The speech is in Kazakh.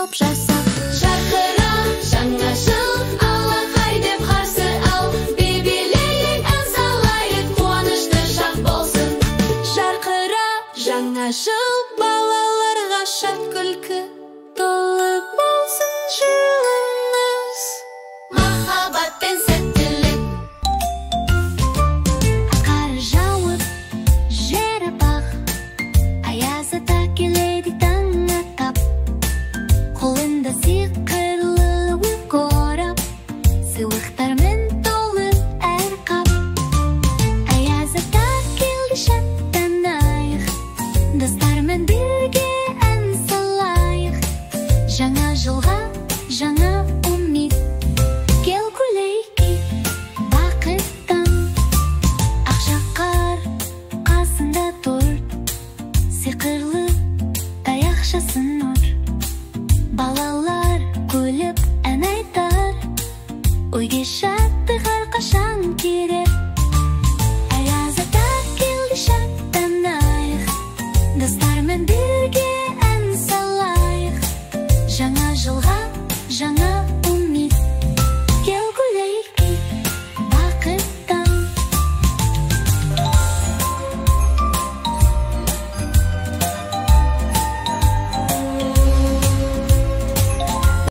топ жасап. Жарқырап жаңа жыл, алақай деп қарсы ал. Би-билейік, ән салайық, қуанышты шақ болсын. Жарқырап жаңа жыл, балаларға шат күлкі толы болсын жылыңыз. Махаббат пен сәттілік. Қар жауып, жер аппақ, аяз ата келеді таң атап. Қолында сиқырлы уық орап, сыйлықтармен толы әр қап. Аяз ата келді, шаттанайық, достармен бірге ән салайық. Жаңа жылға жаңа умид, кел күлейік бақыттан. Ақшақар қасында тұр, сиқырлы таяқшасы нұр. Балалар күліп ән айтар, ойге шаттық әрқашан керек. Аяз ата келді, шаттанайық, достармен бірге ән салайық. Жаңа жылға жаңа